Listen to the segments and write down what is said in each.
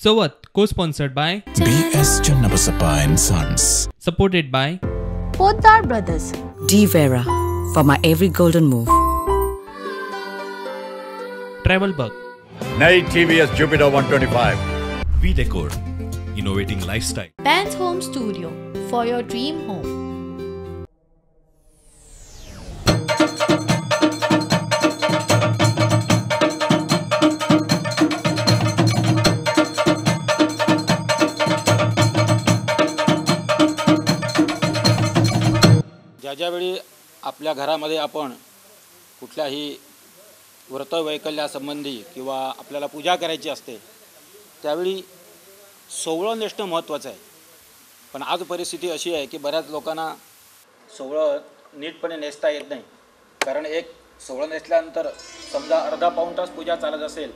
Sowat, co-sponsored by B.S. Channabasappa and Sons. Supported by Poddar Brothers. D Vera for my every golden move. Travel Bug. नई TVS Jupiter 125. V-Decor, innovating lifestyle. Ben's Home Studio for your dream home. ज्यावेळी आपल्या घरामध्ये आपण कुठल्याही व्रतवैकल्यासंबंधी किंवा आपल्याला पूजा करायची असते त्यावेळी सोवळं नेसणं महत्त्वाचं आहे. पण आज परिस्थिती अशी आहे की बऱ्याच लोकांना सोवळं नीटपणे नेसता येत नाही. कारण एक सोवळं नेसल्यानंतर समजा अर्धा पाऊण तास पूजा चालत असेल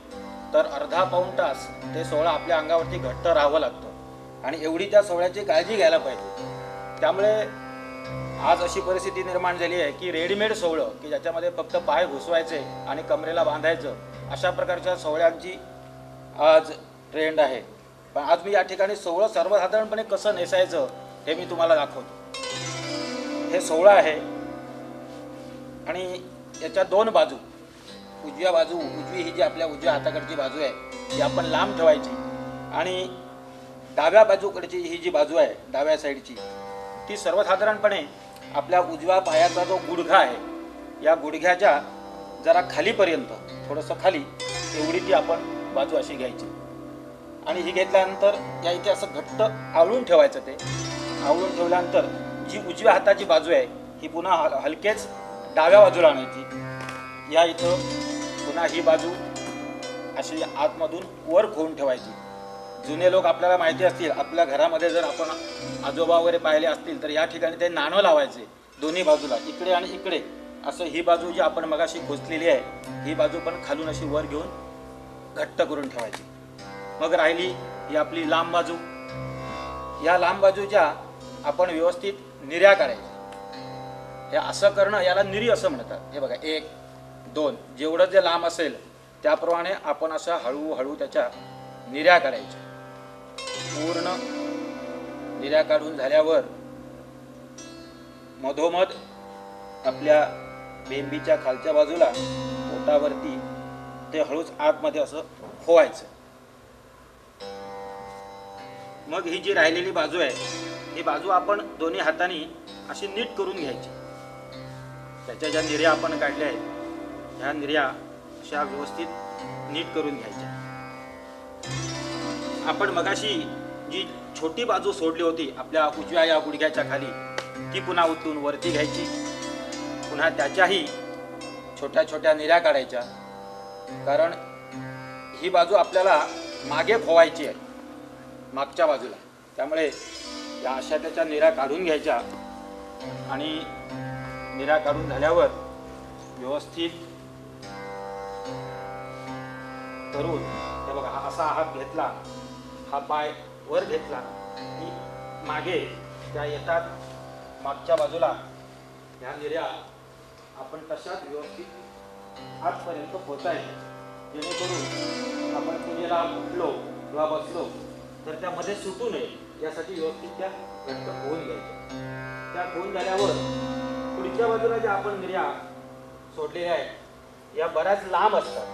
तर अर्धा पाऊण तास ते सोवळं आपल्या अंगावरती घट्ट राहावं लागतं आणि एवढी त्या सोवळ्याची काळजी घ्यायला पाहिजे. त्यामुळे आज अशी परिस्थिती निर्माण झाली आहे की रेडीमेड सोवळं की ज्याच्यामध्ये फक्त पाय घुसवायचे आणि कमरेला बांधायचं अशा प्रकारच्या सोवळ्यांची आज ट्रेंड आहे. पण आज मी या ठिकाणी सोवळं सर्वसाधारणपणे कसं नेसायचं हे मी तुम्हाला दाखवतो. हे सोवळं आहे आणि याच्या दोन बाजू, उजवी ही जी आपल्या उजव्या हाताकडची बाजू आहे ती आपण लांब ठेवायची आणि डाव्या बाजूकडची ही जी बाजू आहे डाव्या साईडची ती सर्वसाधारणपणे आपल्या उजव्या पायाचा जो गुडघा आहे या गुडघ्याच्या जरा खालीपर्यंत थोडंसं खाली एवढी ती आपण बाजू अशी घ्यायची आणि ही घेतल्यानंतर या इथे असं घट्ट आवळून ठेवायचं. ते आवळून ठेवल्यानंतर जी उजव्या हाताची बाजू आहे ही पुन्हा हलकेच डाव्या बाजूला आणायची. या इथं पुन्हा ही बाजू अशी आतमधून वर खोवून ठेवायची. जुने लोक आपल्याला माहिती असतील, आपल्या घरामध्ये जर आपण आजोबा वगैरे पाहिले असतील तर या ठिकाणी ते नाणं लावायचे दोन्ही बाजूला, इकडे आणि इकडे. असं ही बाजू जी आपण मगाशी खोचलेली आहे ही बाजू पण खालून अशी वर घेऊन घट्ट करून ठेवायची. मग राहिली ही आपली लांब बाजू. या लांब बाजूच्या आपण व्यवस्थित निर्या करायच्या. हे असं करणं याला निरी असं म्हणतात. हे बघा 1 2 जेवढं जे लांब असेल त्याप्रमाणे आपण असं हळूहळू त्याच्या निर्या करायच्या. पूर्ण निर्या काढून झाल्यावर मधोमध आपल्या बेंबीच्या खालच्या बाजूला पोटावरती ते हळूच आतमध्ये असं खोवायचं. मग ही जी राहिलेली बाजू आहे ही बाजू आपण दोन्ही हातांनी अशी नीट करून घ्यायची. त्याच्या ज्या निर्या आपण काढल्या आहेत ह्या निर्या अशा व्यवस्थित नीट करून घ्यायच्या. आपण मगाशी जी छोटी बाजू सोडली होती आपल्या उजव्या या गुडघ्याच्या खाली ती पुन्हा उचलून वरती घ्यायची. पुन्हा त्याच्याही छोट्या छोट्या निर्या काढायच्या. कारण ही बाजू आपल्याला मागे फोवायची आहे मागच्या बाजूला. त्यामुळे या अशा त्याच्या निर्या काढून घ्यायच्या आणि निर्या काढून झाल्यावर व्यवस्थित करून हे बघा हा असा हात घेतला, हा पाय वर घेतला की मागे त्या येतात मागच्या बाजूला ह्या निर्या आपण तशाच व्यवस्थित आजपर्यंत पोचायच्या. जेणेकरून आपण पूजेला उठलो किंवा बसलो तर त्यामध्ये सुटू नये यासाठी व्यवस्थित त्या घट्ट होऊन घ्यायच्या. त्या होऊन झाल्यावर पुढच्या बाजूला ज्या आपण निर्या सोडलेल्या आहेत या बऱ्याच लांब असतात.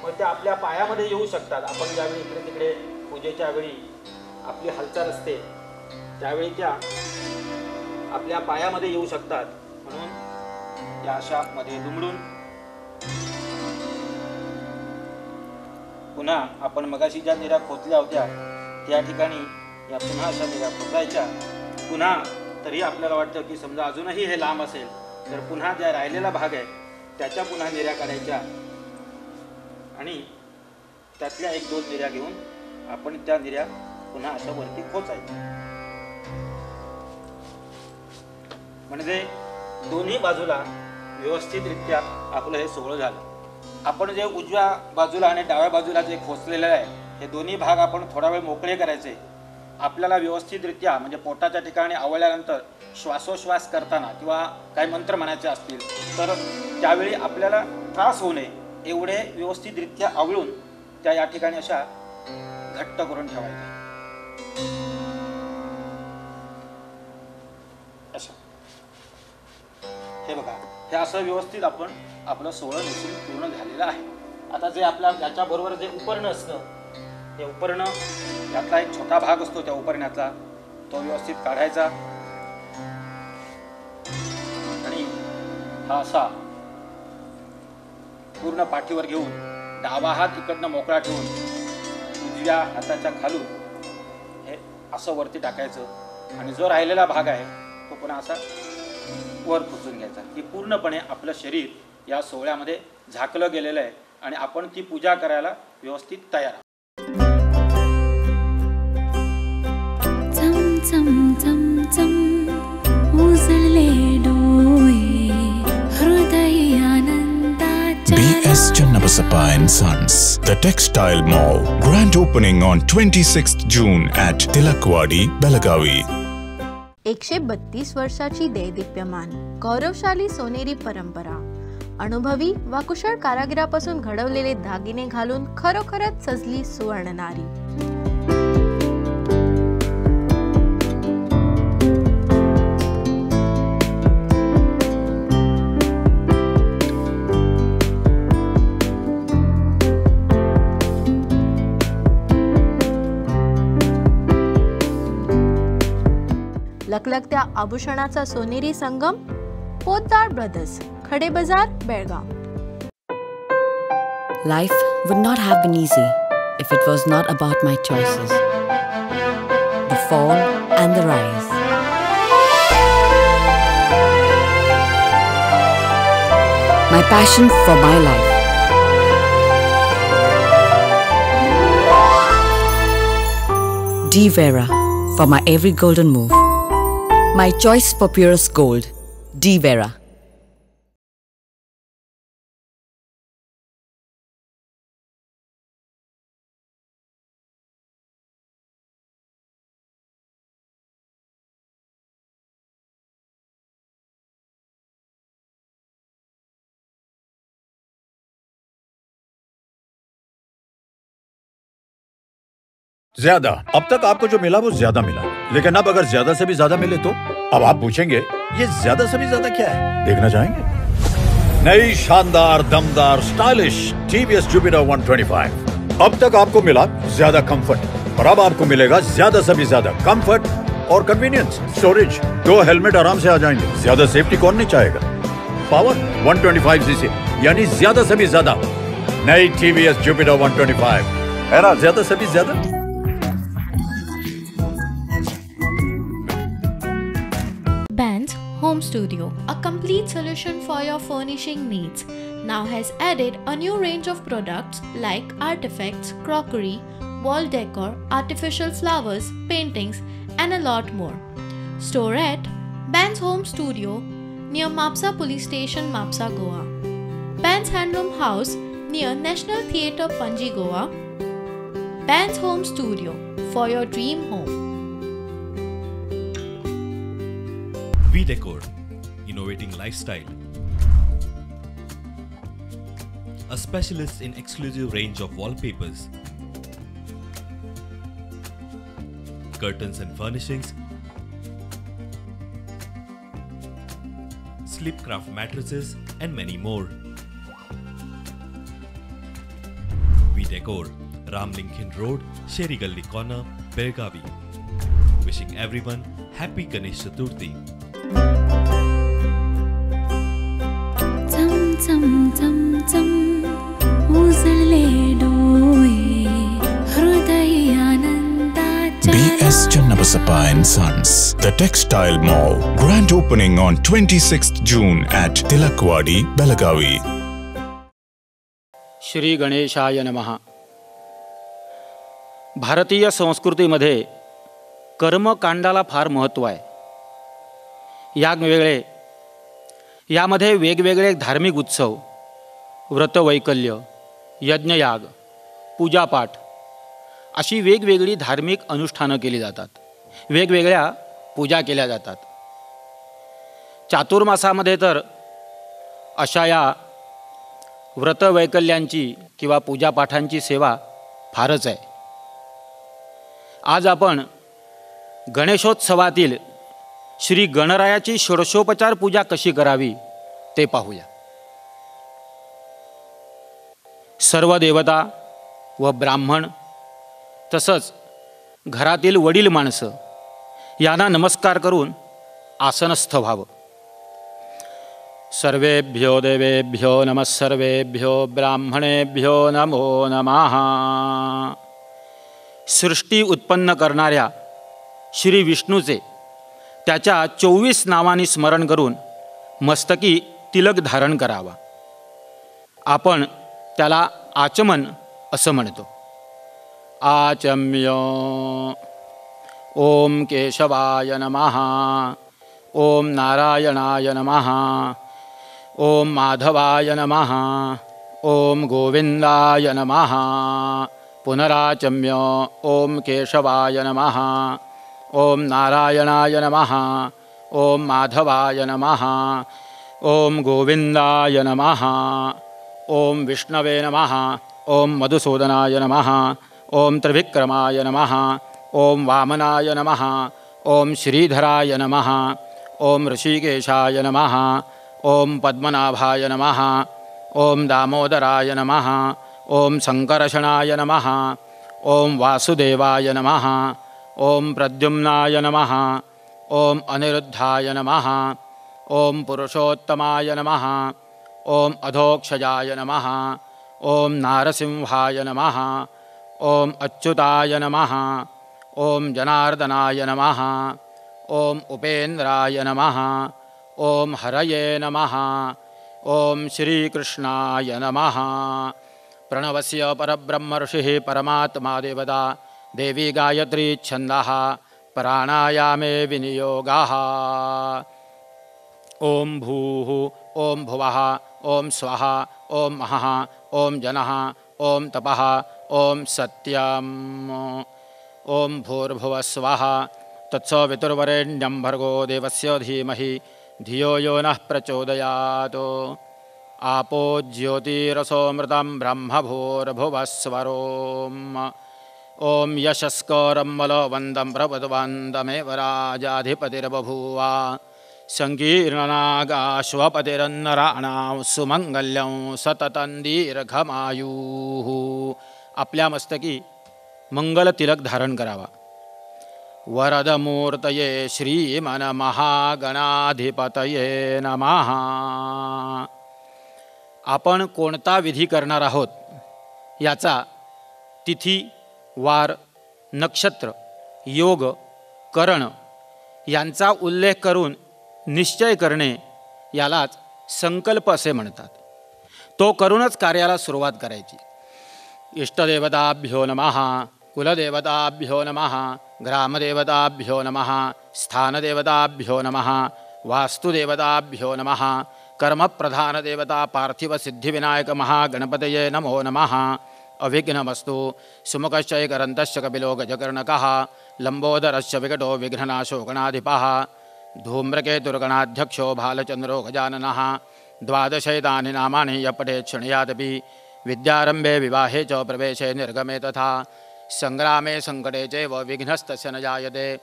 मग त्या आपल्या पायामध्ये येऊ शकतात. आपण ज्यावेळी इकडे तिकडे पूजेच्या वेळी आपली हालचाल असते त्यावेळी त्या आपल्या पायामध्ये येऊ शकतात. म्हणून या अशा मध्ये दुमडून पुन्हा आपण मगाशी ज्या निर्या खोचल्या होत्या त्या ठिकाणी या पुन्हा अशा निर्या खोचायच्या. पुन्हा तरी आपल्याला वाटतं की समजा अजूनही हे लांब असेल तर पुन्हा ज्या राहिलेला भाग आहे त्याच्या पुन्हा निर्या काढायच्या आणि त्यातल्या 1-2 निर्या घेऊन आपण त्या निर्या पुन्हा अशा वरती खोचायच्या. म्हणजे दोन्ही बाजूला व्यवस्थितरित्या आपलं हे सोहळं झालं. आपण जे उजव्या बाजूला आणि डाव्या बाजूला जे खोचलेलं आहे हे दोन्ही भाग आपण थोडा वेळ मोकळे करायचे. आपल्याला व्यवस्थितरित्या म्हणजे पोटाच्या ठिकाणी आवळल्यानंतर श्वासोश्वास करताना किंवा काही मंत्र म्हणायचे असतील तर त्यावेळी आपल्याला त्रास होऊ नये एवढे व्यवस्थितरित्या आवळून त्या या ठिकाणी अशा घट्ट करून ठेवायचा. असं हे बघा, हे असं व्यवस्थित आपण आपलं सोहळं नेसून पूर्ण झालेलं आहे. आता जे आपल्या याच्याबरोबर जे उपरणं असतं, ते उपरणं यातला एक छोटा भाग असतो त्या उपरण्यातला, तो व्यवस्थित काढायचा आणि हा असा पूर्ण पाठीवर घेऊन डावा हात इकडनं मोकळा ठेवून उजव्या हाताच्या खालून हे असं वरती टाकायचं आणि जो राहिलेला भाग आहे तो पुन्हा असा वर पुसून घ्यायचा, की पूर्णपणे आपलं शरीर या सोहळ्यामध्ये झाकलं गेलेलं आहे आणि आपण ती पूजा करायला व्यवस्थित तयार आहोत. B.S. Channabasappa and Sons, The Textile Mall. Grand opening on 26th June at Tilakwadi, Belagavi. 132 वर्षाची दैदिप्यमान गौरवशाली सोनेरी परंपरा, अनुभवी व कुशल कारागिरापासून घडवलेले दागिने घालून खरोखरच सजली सुवर्ण नारी. लखलखत्या आभूषणाचा सोनेरी संगम, पोद्दार ब्रदर्स, खडे बाजार, Belgaum. Life would not have been easy if it was not about my choices. The fall and the rise. My passion for my life. D. Vera for my every golden move. My choice for purest gold. D. Vera. ज्यादा, अब तक आपको जो मिला वो ज्यादा मिला, लेकिन अब अगर ज्यादा से भी ज्यादा मिले तो अब आप पूछेंगे ये ज्यादा से भी ज्यादा क्या है? देखना चाहेंगे? नई शानदार दमदार स्टाइलिश टीवीएस जुपिटर 125. अब तक आपको मिला ज्यादा कंफर्ट, और अब आपको मिलेगा ज्यादा से भी ज्यादा कंफर्ट और कन्वीनियंस. स्टोरेज, 2 हेलमेट आराम से आ जाएंगे. ज्यादा सेफ्टी कौन नहीं चाहेगा? पावर 125 सीसी, यानी ज्यादा से भी ज्यादा. नई टीवीएस जुपिटर 125 है ना, ज्यादा से भी ज्यादा. Ben's Home Studio, a complete solution for your furnishing needs, now has added a new range of products like artifacts, crockery, wall decor, artificial flowers, paintings, and a lot more. Store at Ben's Home Studio near Mapsa Police Station, Mapsa, Goa. Ben's Handloom House near National Theatre, Panji, Goa. Ben's Home Studio for your dream home. V Decor, innovating lifestyle. A specialist in exclusive range of wallpapers, curtains and furnishings, Slipcraft mattresses and many more. V Decor, Ram Lincoln Road, Sheri Galli Corner, Belgavi. Wishing everyone happy Ganesh Chaturthi. B.S. Channabasappa and Sons, The Textile Mall. Grand opening on 26th June at Tilakwadi, Belagavi. Shri गणेशाय नमः. भारतीय संस्कृतीमध्ये कर्मकांडाला फार महत्त्व आहे. यामध्ये वेगवेगळे धार्मिक उत्सव, व्रतवैकल्य, यज्ञयाग, पूजापाठ अशी वेगवेगळी धार्मिक अनुष्ठानं केली जातात. वेगवेगळ्या पूजा केल्या जातात. चातुर्मासामध्ये तर अशा या व्रतवैकल्यांची किंवा पूजापाठांची सेवा फारच आहे. आज आपण गणेशोत्सवातील श्री गणरायाची षोडशोपचार पूजा कशी करावी ते पाहूया. सर्व देवता व ब्राह्मण तसंच घरातील वडील माणसं यांना नमस्कार करून आसनस्थ व्हावं. सर्वेभ्यो देवेभ्यो नमः सर्वेभ्यो ब्राह्मणेभ्यो नमो नमः. सृष्टी उत्पन्न करणाऱ्या श्री विष्णूचे त्याच्या 24 नावांनी स्मरण करून मस्तकी तिलक धारण करावा. आपण त्याला आचमन असं म्हणतो. आचम्य. ओम केशवाय नमः. ओम नारायणाय नमः. ओम माधवाय नमः. ओम गोविंदाय नमः. पुनराचम्य. ओम केशवाय नमः. ओम नारायणाय नमः. ओम माधवाय नमः. ओम गोविंदाय नमः. ओम विष्णवे नमः. ओम मधुसूदनाय नमः. ओम त्रिविक्रमाय नमः. ओम वामनाय नमः. ओम श्रीधराय नमः. ओम ऋषिकेशाय नमः. ओम पद्मनाभाय नमः. ओम दामोदराय नमः. ओम संकर्षणाय नमः. ओम वासुदेवाय नमः. ओम प्रद्युम्नाय नमः. ओम अनिरुद्धाय नमः. ओम पुरुषोत्तमाय नमः. ओम अधोक्षजाय नमः. ओम नारसिंहाय नमः. ओम अच्युताय नमः. ओम जनार्दनाय नमः. ओम उपेन्द्राय नमः. ओम हरये नमः. ओम श्रीकृष्णाय नमः. प्रणवस्य परब्रह्म ऋषिः परमात्मा देवता देवी गायत्री छन्दः प्राणायामे विनियोगः. ओम भूः. ओम भुवः. ओम स्वः. ओम महः. ओम जनः. ओम तपः. ओम सत्यम्. ओम भूर्भुवः स्वः. तत्सवितुर्वरेण्यं भर्गो देवस्य धीमहि धियो यो नः प्रचोदयात्. आपो ज्योतिरसोमृतं ब्रह्मभूर्भुवस्वरोम्. ओम यशस्करं बलवन्दं प्रभुवन्दमेव राजाधिपतिर्बभूव. संकीर्णनागाश्वपतिरन्नराणां सुमंगल्यं सततं दीर्घमायुः. आपल्या मस्तकी मंगल तिलक धारण करावा. वरदमूर्तये श्रीमन्महागणाधिपतये नमः. आपण कोणता विधी करणार आहोत याचा तिथी, वार, नक्षत्र, योग, करण यांचा उल्लेख करून निश्चय करणे यालाच संकल्प असे म्हणतात. तो करूनच कार्याला सुरुवात करायची. इष्टदेवताभ्यो नमः. कुलदेवताभ्यो नमः. ग्रामदेवताभ्यो नमः. स्थानदेवताभ्यो नमः. वास्तुदेवताभ्यो नमः. कर्मप्रधानदेवता पार्थिवसिद्धिविनायक महागणपतये नमो नमः. अविघ्नमस्तु. सुमुखश्चैकरन्तश्च कपिलो गजकर्णकः. लम्बोदरश्च विकटो विघ्ननाशो गणाधिपः. धूम्रकेतुर्गणाध्यक्षो भालचन्द्रो गजाननः. 12 एतानि नामानि यः पठेत् शृणुयादपि. विद्यारम्भे विवाहे च प्रवेशे निर्गमे तथा संग्रामे संकटे चैव विघ्नस्तस्य न जायते.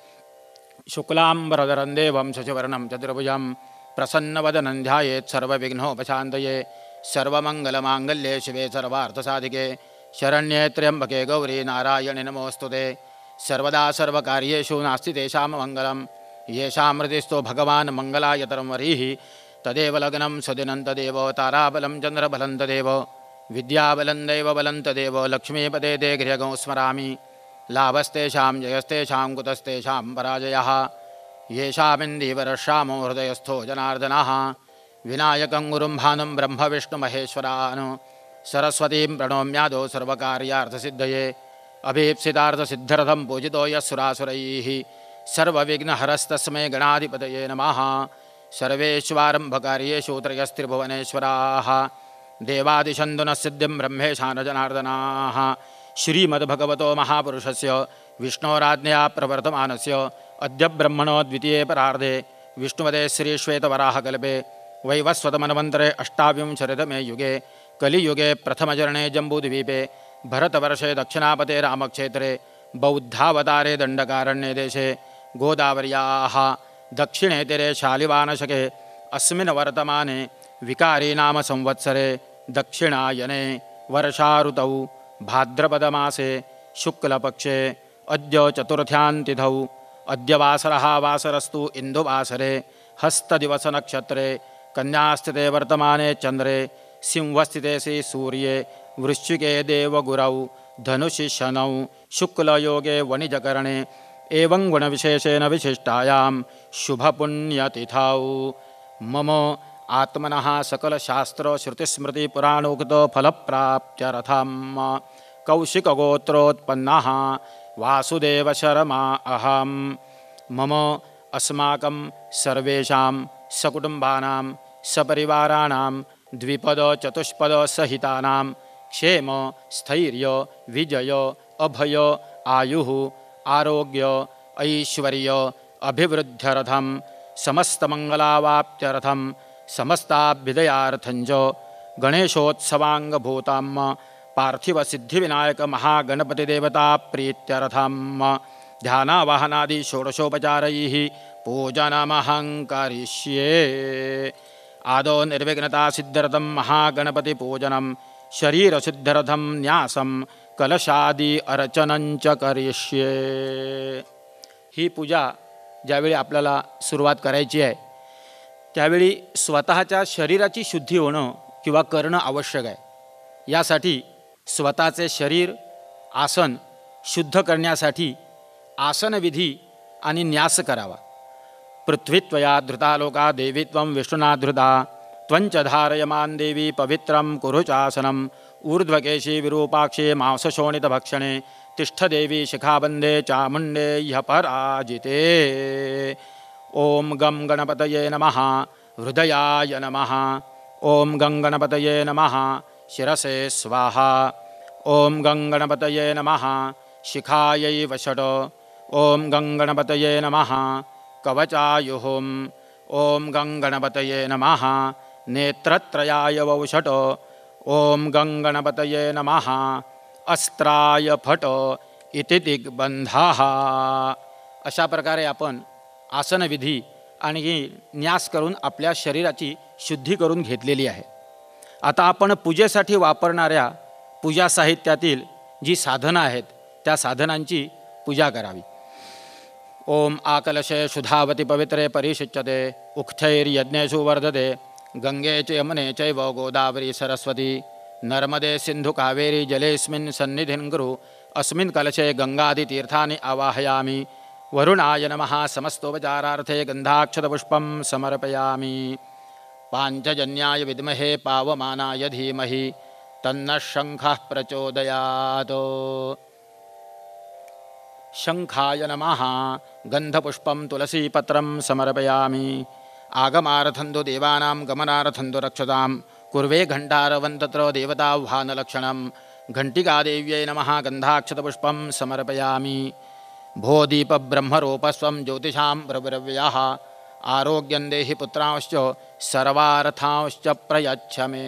शुक्लाम्बरधरं देवं शशिवर्णं चतुर्भुजं प्रसन्नवदनं ध्यायेत् सर्वविघ्नोपशान्तये. सर्वमङ्गलमाङ्गल्ये शिवे सर्वार्थसाधिके शरण्ये त्र्यम्बके गौरी नारायणि नमोऽस्तुते. सर्वदा सर्वकार्येषु नास्ति तेषां मङ्गलं. येषां हृदिस्थो भगवान् मङ्गलायतरं वरीः तदेव लग्नं सुदिनं तदेव ताराबलं चन्द्रबलं तदेव विद्याबलं दैवबलं तदेव लक्ष्मीपदे ते गृहगं स्मरामि. लाभस्तेषां जयस्तेषां कुतस्तेषां पराजयः. येषामिन्दीवरश्यामो हृदयस्थो जनार्दनः. विनायकं गुरुं भानुं ब्रह्मविष्णुमहेश्वरान् सरस्वतीं प्रणोम्यादौ सर्वकार्यार्थसिद्धये. अभीप्सितार्थसिद्ध्यर्थं पूजितो यः सुरासुरैः. सर्वविघ्नहरस्तस्मै गणाधिपतये नमः. सर्वेष्वारम्भकार्येषु त्रयस्त्रिभुवनेश्वराः देवादिशन्दुनः सिद्धिं ब्रह्मेशान जनार्दनाः. श्रीमद्भगवतो महापुरुषस्य विष्णोराज्ञया प्रवर्तमानस्य अद्य ब्रह्मणो द्वितीये परार्धे विष्णुपदे श्रीश्वेतवराहकल्पे वैवस्वतमन्वन्तरे अष्टाविंशतितमे युगे कलियुगे प्रथमचरणे जम्बूद्वीपे भरतवर्षे दक्षिणापते रामक्षेत्रे बौद्धावतारे दण्डकारण्ये देशे गोदावर्याः दक्षिणे तीरे शालिवानशके अस्मिन् वर्तमाने विकारी नाम संवत्सरे दक्षिणायने वर्षाऋतौ भाद्रपदमासे शुक्लपक्षे अद्य चतुर्थ्यान्तिथौ अद्य वासरः वासरस्तु इन्दुवासरे हस्तदिवसनक्षत्रे कन्यास्थिते वर्तमाने चन्द्रे सिंहस्थिते श्री सूर्ये वृश्चिके देवगुरौ धनुषि शनौ शुक्लयोगे वणिजकरणे एवं गुणविशेषेण विशिष्टायां शुभपुण्यतिथौ मम आत्मनः सकलशास्त्र श्रुतिस्मृतिपुराणोक्तफलप्राप्त्यर्थं कौशिकगोत्रोत्पन्नः वासुदेवशर्मा अहं मम अस्माकं सर्वेषां सकुटुम्बानां सपरिवाराणां द्विपदचतुष्पदसहितानां क्षेम स्थैर्य विजय अभय आयुः आरोग्य ऐश्वर्य अभिवृद्ध्यर्थं समस्तमङ्गलावाप्त्यर्थं समस्ताभ्युदयार्थञ्च गणेशोत्सवाङ्गभूतां पार्थिवसिद्धिविनायकमहागणपतिदेवताप्रीत्यर्थं ध्यानावाहनादि षोडशोपचारैः पूजनमहं करिष्ये। आदौ निर्विघ्नतासिद्ध्यर्थं महागणपतिपूजनं शरीरसिद्ध्यर्थं न्यासं कलशादि अर्चनंच करिष्ये। ही पूजा ज्यावेळी आपल्याला सुरुवात करायची आहे त्यावेळी स्वतःच्या शरीराची शुद्धी होणं किंवा करणं आवश्यक आहे। यासाठी स्वतःचे शरीर आसन शुद्ध करण्यासाठी आसनविधी आणि न्यास करावा। पृथ्वीत्वया धृता लोका देवी त्वं विष्णुना धृता त्वंच धारयमान देवी पवित्रं कुरु चासनम् ऊर्ध्वकेशी विरूपाक्षे मांसशोणितभक्षणे तिष्ठदेवी शिखाबन्धे चामुण्डे ह्यः पराजिते। ॐ गं गणपतये नमः हृदयाय नमः ॐ गं गणपतये नमः शिरसे स्वाहा ॐ गं गणपतये नमः शिखायै वषट् ॐ गं गणपतये नमः कवचायुः ॐ गं गणपतये नमः नेत्रत्रयाय वषट् ॐ गं गणपतये नमः अस्त्राय फट इति दिग्बंधाः। अशा प्रकारे आपण आसनविधी आणि न्यास करून आपल्या शरीराची शुद्धी करून घेतलेली आहे। आता आपण पूजेसाठी वापरणाऱ्या पूजा साहित्यातील जी साधनं आहेत त्या साधनांची पूजा करावी। ओम आकलशे शुधावती पवित्रे परिशिच्यते उक्थैर्यज्ञेषु वर्धते गंगे च यमुने चैव गोदावरी सरस्वती नर्मदे सिंधु कावेरी जलेस्मिन् सन्निधिं कुरु अस्मिन् कलशे गंगादितीर्थानि आवाहयामि वरुणाय नमः समस्तोपचारार्थे गन्धाक्षतपुष्पं समर्पयामि पाञ्चजन्याय विद्महे पावमानाय धीमहि तन्नः शङ्खः प्रचोदयात् शङ्खाय नमः गन्धपुष्पं तुलसीपत्रं समर्पयामि आगमार्थन्तु देवानां गमनार्थन्तु रक्षतां कुर्वे घण्टारवं तत्र देवताह्वानलक्षणं घण्टिकादेव्यै नमः गन्धाक्षतपुष्पं समर्पयामि भो दीपब्रह्मरूपस्वं ज्योतिषां प्रब्रव्यः आरोग्यं देहि पुत्रांश्च सर्वार्थांश्च प्रयच्छ मे।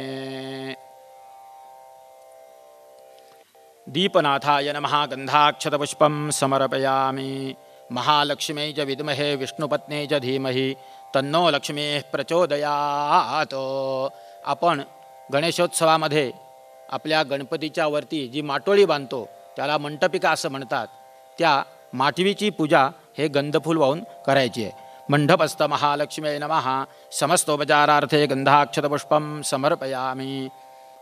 दीपनाथाय नमः गन्धाक्षतपुष्पं समर्पयामि महालक्ष्म्यै च विद्महे विष्णुपत्न्यै च धीमहि तन्नो लक्ष्मीः प्रचोदयात्। आपण गणेशोत्सवामध्ये आपल्या गणपतीच्या वरती जी माटोळी बांधतो त्याला मंटपिका असं म्हणतात। त्या माटवीची पूजा हे गंधफूल वाहून करायची आहे। मंडपस्थ महालक्ष्म्यै नमः समस्तोपचारार्थे गन्धाक्षतपुष्पं समर्पयामि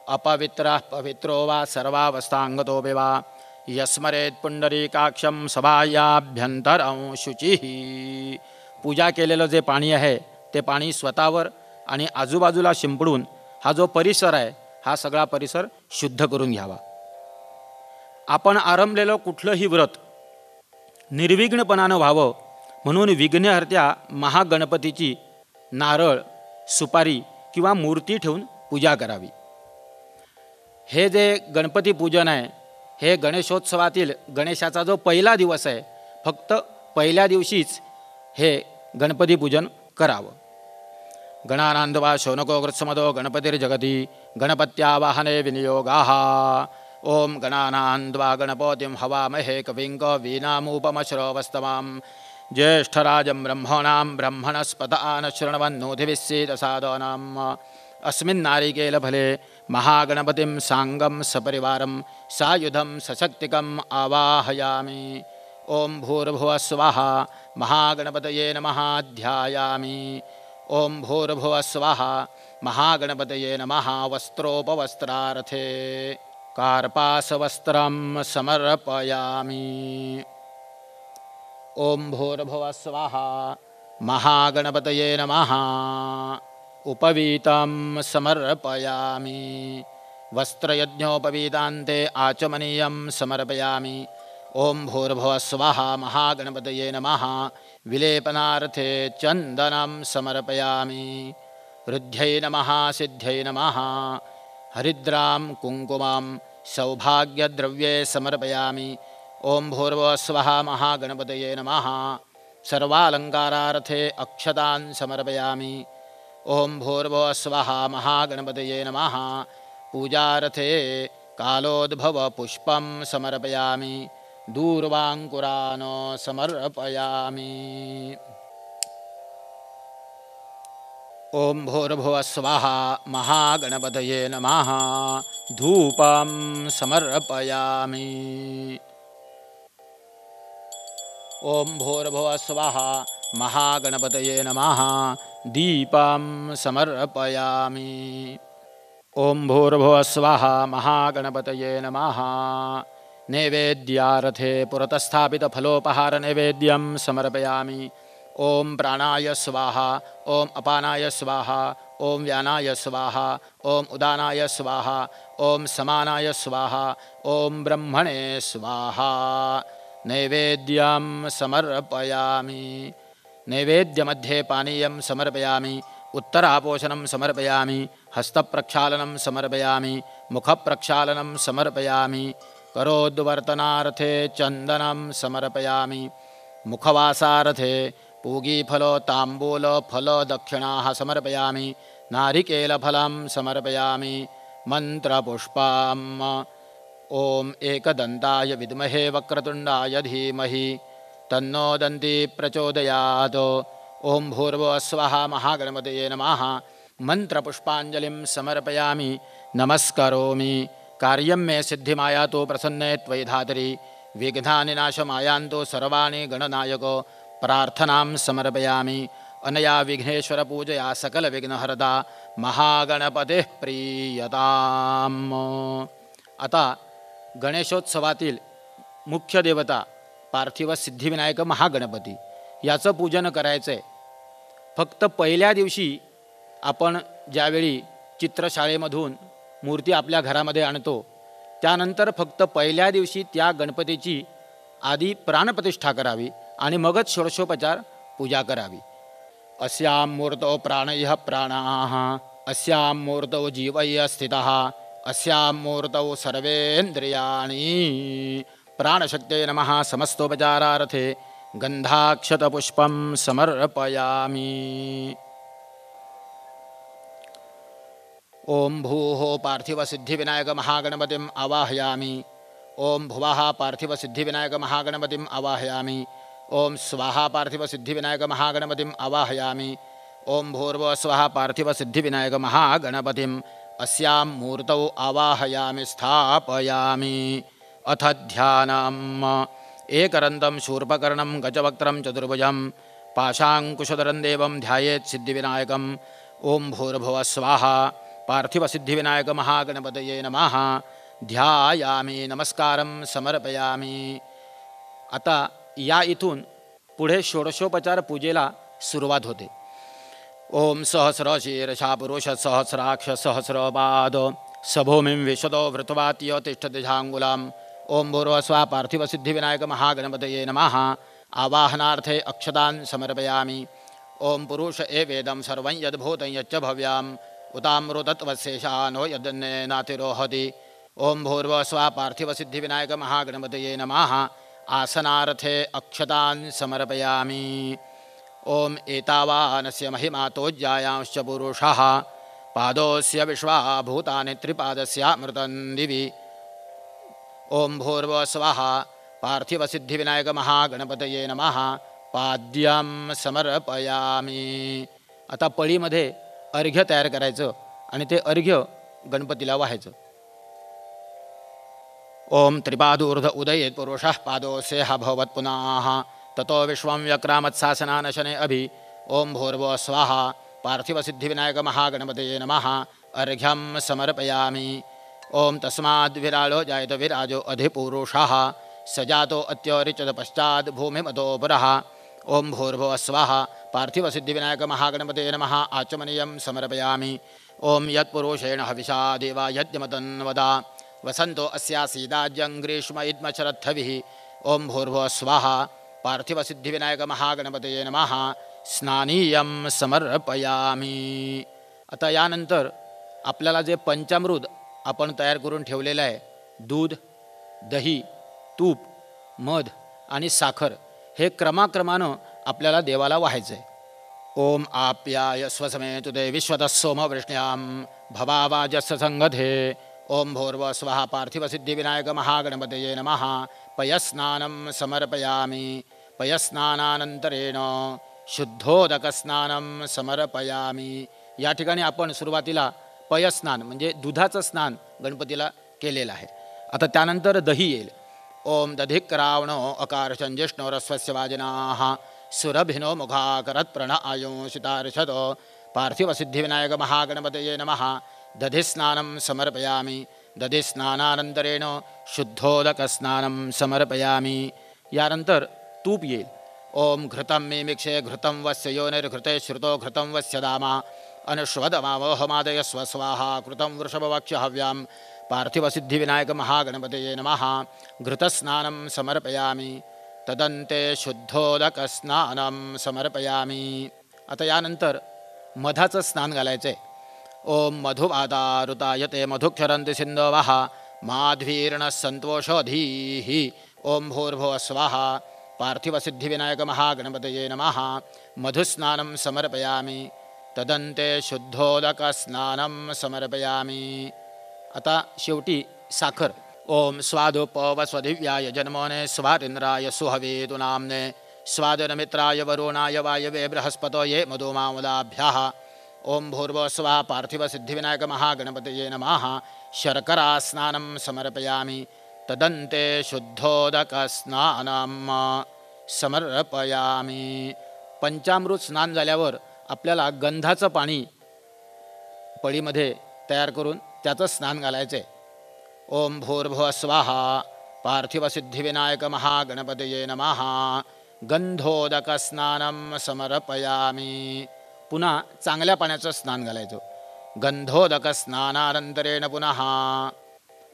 अपवित्रः पवित्रो वा सर्वावस्थांगतोऽपि वा यस्मरेत् पुंडरीकाक्षं सभायाभ्यंतरं शुचिः। पूजा केलेलं जे पाणी आहे ते पाणी स्वतःवर आणि आजूबाजूला शिंपडून हा जो परिसर आहे हा सगळा परिसर शुद्ध करून घ्यावा। आपण आरंभलेलं कुठलंही व्रत निर्विघ्नपणानं व्हावं म्हणून विघ्नहर्त्या महागणपतीची नारळ सुपारी किंवा मूर्ती ठेवून पूजा करावी। हे जे गणपती पूजन आहे हे गणेशोत्सवातील गणेशाचा जो पहिला दिवस आहे फक्त पहिल्या दिवशीच हे गणपती पूजन करावं। गणानान्वा शौनको कृत्समदो गणपतिर्जगती गणपत्यावाहने विनियोगाः ओम गणानान्त्वा गणपतिं हवामहे कविं कवीनामुपमश्रवस्तमां ज्येष्ठराजं ब्रह्मणां ब्रह्मणस्पत आनशृण्वन्नोतिभिस्सीदसादनाम् अस्मिन् नारिकेलफले महागणपतिं साङ्गं सपरिवारं सायुधं सशक्तिकम् आवाहयामि। ओम भूर्भुवः स्वः महागणपतये नमः ध्यायामि। ओम भूर्भुवः स्वः महागणपतये नमः। वस्त्रोपवस्त्रार्थे कार्पासवस्त्रं समर्पयामि। ओम भूर्भुवः स्वः महागणपतये नमः। उपवीतं समर्पयामि। वस्त्रयज्ञोपवीतान्ते आचमनीयं समर्पयामि। ओम भूर्भुवः स्वः महागणपतये नमः। विलेपनार्थे चन्दनं समर्पयामि। ऋद्ध्यै नमः सिद्ध्यै नमः। हरिद्रां कुङ्कुमं सौभाग्यद्रव्ये समर्पयामि। ओम भूर्भुवः स्वः महागणपतये नमः। सर्वालङ्कारार्थे अक्षतान् समर्पयामि। ओम भूर्भुवः स्वः महागणपतये नमः। पूजार्थे कालोद्भवपुष्पं समर्पयामि। दूर्वाङ्कुरान् समर्पयामि। ओम भूर्भुवः स्वः महागणपतये नमः। धूपं समर्पयामि। ओम भूर्भुवः स्वः महागणपतये नमः। दीपं समर्पयामि। ओम भूर्भुवः स्वः महागणपतये नमः। नैवेद्यार्थे पुरतस्थापितफलोपहारनैवेद्यं समर्पयामि। ओम प्राणाय स्वाहा। ओम अपानाय स्वाहा। ओम व्यानाय स्वाहा। ओम उदानाय स्वाहा। ओम समानाय स्वाहा। ओम ब्रह्मणे स्वाहा। नैवेद्यं समर्पयामि। नैवेद्यमध्ये पानीयं समर्पयामि। उत्तरापोषणं समर्पयामि। हस्तप्रक्षालनं समर्पयामि। मुखप्रक्षालनं समर्पयामि। करोद्वर्तनार्थे चन्दनं समर्पयामि। मुखवासार्थे पूगीफलो ताम्बूलो फलो दक्षिणाः समर्पयामि। नारिकेलफलं समर्पयामि। मन्त्रपुष्पम् ओम एकदन्ताय विद्महे वक्रतुण्डाय धीमहि तन्नो दन्ती प्रचोदयात्। ओम भूर्भुवः स्वः महागणपतये नमः। मंत्रपुष्पाञ्जलिं समर्पयामि। नमस्करोमि। कार्यं मे सिद्धिमायातु प्रसन्ने त्वयि धातरि। विघ्नानि नाशमायान्तु सर्वाणि गणनायको। प्रार्थनां समर्पयामि। अनया विघ्नेश्वर पूजया सकल विघ्नहरदा महागणपतिः प्रीयताम्। आता गणेशोत्सवातील मुख्य देवता पार्थिव सिद्धिविनायक महागणपती याचं पूजन करायचं आहे। फक्त पहिल्या दिवशी आपण ज्यावेळी चित्रशाळेमधून मूर्ती आपल्या घरामध्ये आणतो त्यानंतर फक्त पहिल्या दिवशी त्या गणपतीची आधी प्राणप्रतिष्ठा करावी आणि मगच षोडशोपचार पूजा करावी। अस्यां मूर्तौ प्राणयः प्राणाः अस्यां मूर्तौ जीवयः स्थितः अस्यां मूर्तौ सर्वेन्द्रियाणि। प्राणशक्तये नमः। समस्तोपचारार्थे गन्धाक्षतपुष्पं समर्पयामि। ओम भूः पार्थिवसिद्धिविनायक महागणपतिम् आवाहयामि। ओम भुवः पार्थिवसिद्धिविनायक महागणपतिम् आवाहयामि। ओम स्वाहा पार्थिवसिद्धिविनायक महागणपतिम् आवाहयामि। ओम भूर्भुवः स्वः पार्थिवसिद्धिविनायक महागणपतिम् अस्यां मूर्तौ आवाहयामि स्थापयामि। अथ ध्यानम्। एकरन्तं शूर्पकर्णं गजवक्त्रं चतुर्भुजं पाशाङ्कुशधरं देवं ध्यायेत् सिद्धिविनायकम्। ओम भूर्भुवः स्वः पार्थिवसिद्धिविनायक महागणपतये नमः। ध्यायामि। नमस्कारं समर्पयामि। आता या इथून पुढे षोडशोपचार पूजेला सुरुवात होते। ओम सहस्रशीर्षा पुरुष सहस्राक्ष सहस्रपाद सभूमिं विशदो वृतवात्य तिष्ठति झाङ्गुलाम्। ओम भूर्भुवः स्वः पार्थिवसिद्धिविनायक महागणपतये नमः। आवाहनार्थे अक्षतान् समर्पयामि। ओम पुरुष एवेदं सर्वं यद्भूतं यच्च भव्याम् उतामृतत्वशेषानो यदन्नेनातिरोहति। ओम भूर्भुवः स्वः पार्थिवसिद्धिविनायक महागणपतये नमः। आसनार्थे अक्षतान् समर्पयामि। ओम एतावानस्य महिमातोज्यायांश्च पुरुषः पादोस्य विश्वा भूतानि त्रिपादस्यामृतं दिवि ओम भूर्भुवः स्वाहा पार्थिवसिद्धिविनायक महागणपतये नमः पाद्यं समर्पयामी। आता पळीमध्ये अर्घ्य तयार करायचं आणि ते अर्घ्य गणपतीला वाहायचं। ओम त्रिपादूर्ध उदयेत् पुरुषः पादोऽस्य भवत् पुनः ततो विश्वं व्यक्रामत्सासनानशने अभि। ओम भूर्भुवः स्वाहा पार्थिवसिद्धिविनायक महागणपतये नमः अर्घ्यं समर्पयामि। ओम तस्माद् विरालो जायत विराजो अधिपुरुषः सजातो अत्योरिचत पश्चात् भूमिमतो पुरः। ओम भूर्भुवः स्वाहा पार्थिवसिद्धिविनायक महागणपतये नमः आचमनीयं समर्पयामि। ओम यत्पुरुषेण हविषा देवा यज्ञमतन्वदा वसन्तो अस्यासीदाज्यं ग्रीष्म इद्मशरद्धविः। ओम भूर्भुवः स्वाहा पार्थिवसिद्धिविनायक महागणपतये नमः स्नानीयं समर्पयामि। आता यानंतर आपल्याला जे पंचामृत आपण तयार करून ठेवलेलं आहे, दूध, दही, तूप, मध आणि साखर, हे क्रमाक्रमानं आपल्याला देवाला वाहायचं आहे। ओम आप्याय स्वसमेतुते विश्वतः सोमवृष्ण्यां भवावाजस्य संगधे। ओम भूर्भुवः स्वाहा पार्थिवसिद्धिविनायक महागणपतये नमः पयस्नानं समर्पयामि। पयस्नानानंतरेण शुद्धोदकस्नानं समर्पयामि। या ठिकाणी आपण सुरुवातीला पयस्नान म्हणजे दुधाचं स्नान गणपतीला केलेलं आहे। आता त्यानंतर दही येईल। ओम दधिक्रावणो अकारशंजिष्णोरस्वस्य वाजनाः सुरभिनो मुखाकरत् प्रण आयुषितार्षद। पार्थिवसिद्धिविनायक महागणपतये नमः दधिस्नानं समर्पयामि। दधिस्नानानंतरेण शुद्धोदकस्नानं समर्पयामि। यानंतर तूप येईल। ओम घृतं मिमिक्षे घृतं वस्य योनिर्घृते श्रुतो घृतं वस्य दामा अनुष्वदमावहमादय स्वस्वाहा कृतं वृषभवक्ष हव्यां। पार्थिवसिद्धिविनायक महागणपतये नमः घृतस्नानं समर्पयामि। तदन्ते शुद्धोदकस्नानं समर्पयामि। आता यानंतर मधाचं स्नान घालायचं आहे। ओम मधुवादारुतायते मधुक्षरन्ति सिन्धवः माध्वीर्णः सन्तोषधीः। ओम भूर्भुवः स्वाहा पार्थिवसिद्धिविनायक महागणपतये नमः मधुस्नानं समर्पयामि। तदन्ते शुद्धोदकस्नानं समर्पयामि। आता शेवटी साखर। ओम स्वादुपवस्वदिव्याय जन्मोने स्वारिन्द्राय सुहवेतु नाम्ने स्वादनमित्राय वरुणाय वायवे बृहस्पतये मधुमामुदाभ्यः। ओम भूर्भुवः स्वाहा पार्थिवसिद्धिविनायक महागणपतये नमः शर्करास्नानं समर्पयामि। तदन्ते शुद्धोदकस्नानं समर्पयामि। पंचामृत स्नान झाल्यावर आपल्याला गंधाचं पाणी पळीमध्ये तयार करून त्याचं स्नान घालायचं आहे। ओम भूर्भुवः स्वाहा पार्थिवसिद्धिविनायक महागणपतये नमः गंधोदकस्नानं समर्पयामि। पुन्हा चांगल्या पाण्याचं स्नान घालायचं। गंधोदकस्नानानंतरेण पुनः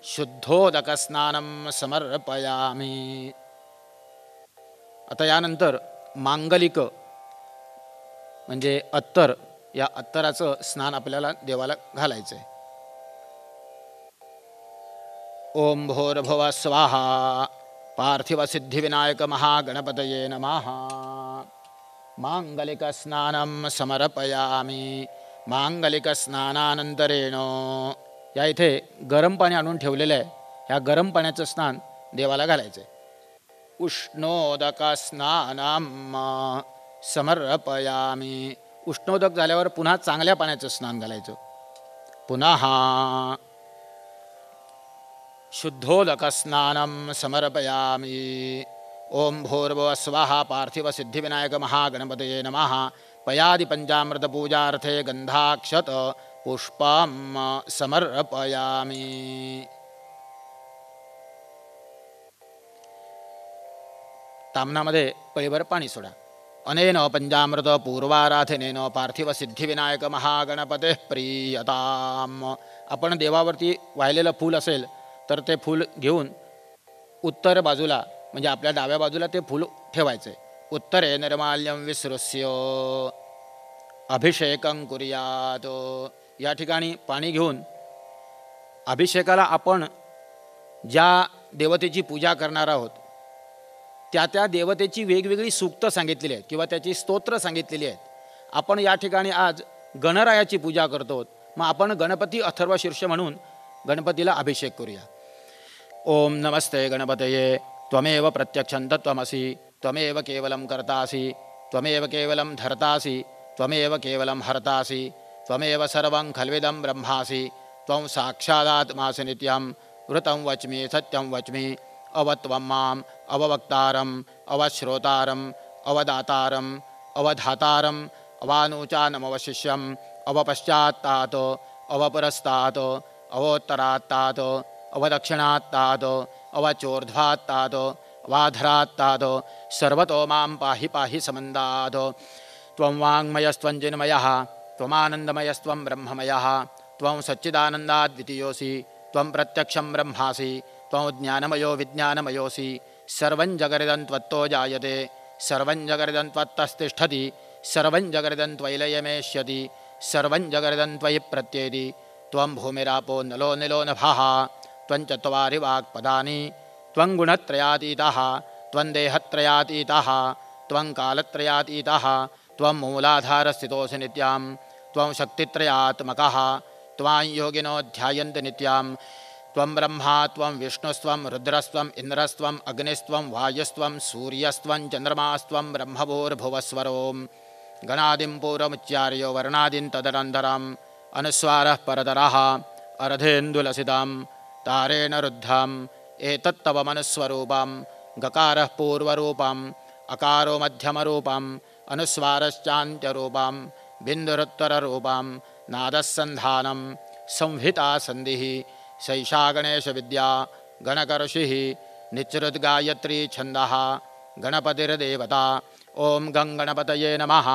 शुद्धोदकस्नानं समर्पयामि। आता यानंतर मांगलिक म्हणजे अत्तर, या अत्तराचं स्नान आपल्याला देवाला घालायचं आहे। ओम भूर्भुवः स्वाहा पार्थिवसिद्धिविनायक महागणपतये नमः मांगलिकस्नानं समर्पयामि। मांगलिकस्नानानंतरेण, या इथे गरम पाणी आणून ठेवलेलं आहे, ह्या गरम पाण्याचं स्नान देवाला घालायचं आहे। उष्णोदकस्नानं समर्पयामि। उष्णोदक झाल्यावर पुन्हा चांगल्या पाण्याचं स्नान घालायचं। पुनः शुद्धोदकस्नानं समर्पयामि। ओम भूर्भुवः स्वाहा पार्थिवसिद्धिविनायक महागणपतये नमः पयादिपञ्चामृतपूजार्थे गन्धाक्षत पुष्पं समर्पयामि। ताम्नामध्ये पळीभर पाणी सोडा। अनेन पंचामृत पूर्वाराधनेन पार्थिवसिद्धिविनायक महागणपते प्रीयताम। आपण देवावरती वाहिलेलं फूल असेल तर ते फूल घेऊन उत्तर बाजूला म्हणजे आपल्या डाव्या बाजूला ते फूल ठेवायचे। उत्तरे निर्माल्यं विसृस्य अभिषेकं कुर्यात। या ठिकाणी पाणी घेऊन अभिषेकाला आपण ज्या देवतेची पूजा करणार आहोत त्या देवतेची वेगवेगळी सूक्तं सांगितलेली आहेत किंवा त्याची स्तोत्र सांगितलेली आहेत। आपण या ठिकाणी आज गणरायाची पूजा करतो, मग आपण गणपती अथर्वशीर्ष म्हणून गणपतीला अभिषेक करूया। ओम नमस्ते गणपतये त्वमेव प्रत्यक्षं तत्त्वमसि त्वमेव केवलं कर्तासि त्वमेव केवलं धर्तासि त्वमेव केवलं हर्तासि त्वमेव सर्वं खल्विदं ब्रह्मासि त्वं साक्षादात्मासि नित्यं वृतं वच्मि सत्यं वच्मि अवत्वं माम् अववक्तारम् अवश्रोतारम् अवदातारम् अवधातारम् अवानुचानमवशिष्यम् अवपश्चात्तात् अवपुरस्तात् अवोत्तरात्तात् अवदक्षिणात्तात् अवचोर्ध्वात्तात् अवाधरात्तात् सर्वतो मां पाहि पाहि समन्दात् त्वं वाङ्मयस्त्वं जिन्मयः त्वमानन्दमयस्त्वं ब्रह्ममयः त्वं सच्चिदानन्दाद्वितीयोऽसि त्वं प्रत्यक्षं ब्रह्मासि त्वं ज्ञानमयो विज्ञानमयोऽसि सर्वं जगरिदं त्वत्तो जायते सर्वं जगरिदं त्वत्तस्तिष्ठति सर्वं जगरिदं त्वयिलयमेष्यति सर्वं जगरिदं त्वयि प्रत्येति त्वं भूमिरापो नलो निलो नभः त्वं चत्वारि वाक्पदानि त्वं गुणत्रयातीतः त्वं देहत्रयातीतः त्वं कालत्रयातीतः त्वं मूलाधारस्थितोऽसि नित्यां त्वं शक्तित्रयात्मकः त्वां योगिनो ध्यायन्ति नित्यां त्वं ब्रह्मा त्वं विष्णुस्त्वं रुद्रस्त्वम् इन्द्रस्त्वम् अग्निस्त्वं वायुस्त्वं सूर्यस्त्वं चन्द्रमास्त्वं ब्रह्मभूर्भुवस्वरों गणादिं पूर्वमुच्चार्यो वर्णादिं तदनन्तरम् अनुस्वारः परतरः अर्धेन्दुलसितं तारेण रुद्धम् एतत्तव मनुस्वरूपं गकारः पूर्वरूपम् अकारो मध्यमरूपम् अनुस्वारश्चान्त्यरूपं बिन्दुरुत्तररूपं नादस्सन्धानं संहिता सन्धिः सैषा गणेशविद्या गणकऋषिः निच्रुद्गायत्री छन्दः गणपतिर्देवता ॐ गं गणपतये नमः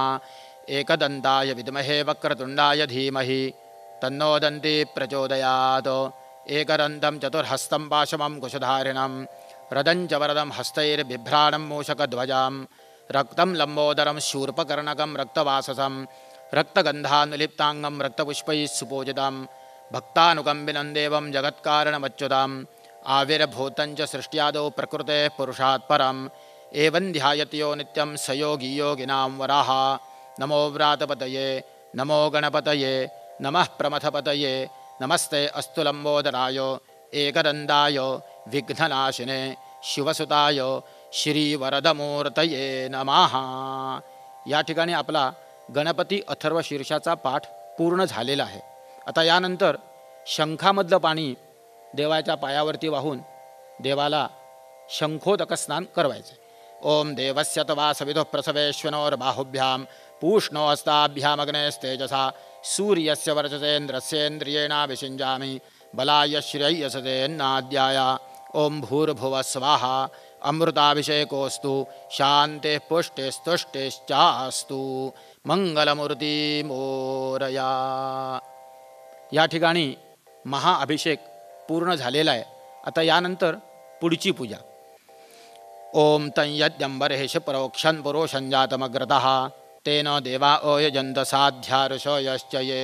एकदन्ताय विद्महे वक्रतुण्डाय धीमहि तन्नो दन्ती प्रचोदयात् एकदन्तं चतुर्हस्तं पाशमं कुशधारिणं रदं च वरदं हस्तैर्बिभ्राणं मूषकध्वजां रक्तं लम्बोदरं शूर्पकर्णकं रक्तवाससं रक्तगन्धानुलिप्ताङ्गं रक्तपुष्पैः सुपूजितं भक्तानुकम्बिनं देवं जगत्कारणमच्युतम् आविर्भूतं च सृष्ट्यादौ प्रकृतेः पुरुषात् परम् एवं ध्यायत्यो नित्यं स योगी योगिनां वराः नमो व्रातपतये नमो गणपतये नमः प्रमथपतये नमस्ते अस्तु लम्बोदराय एकदन्ताय विघ्ननाशिने शिवसुताय श्रीवरदमूर्तये नमः। या ठिकाणी आपला गणपती अथर्व शीर्षाचा पाठ पूर्ण झालेला आहे। आता यानंतर शंखामधलं पाणी देवाच्या पायावरती वाहून देवाला शंखोदक स्नान करवायचे। ओम देवस्य तवा सविदुः प्रसवेश्वनोर्बाहुभ्यां पूष्णो हस्ताभ्यामग्नेस्तेजसा सूर्यस्य वर्चसेन्द्रस्येन्द्रियेणाभिषिञ्जामि बलाय श्रेयसतेन्नाद्याय ओम भूर्भुवः स्वाहा अमृताभिषेकोऽस्तु शान्तिः पुष्टिस्तुष्टिश्चास्तु मंगलमूर्ती मोरया। या ठिकाणी महाअभिषेक पूर्ण झालेला आहे। आता यानंतर पुढची पूजा। ओम तं यद्यंबरहेश परोक्षं पुरोषं जातमग्रतः तेन देवा अयजन्त साध्या ऋषयश्च ये।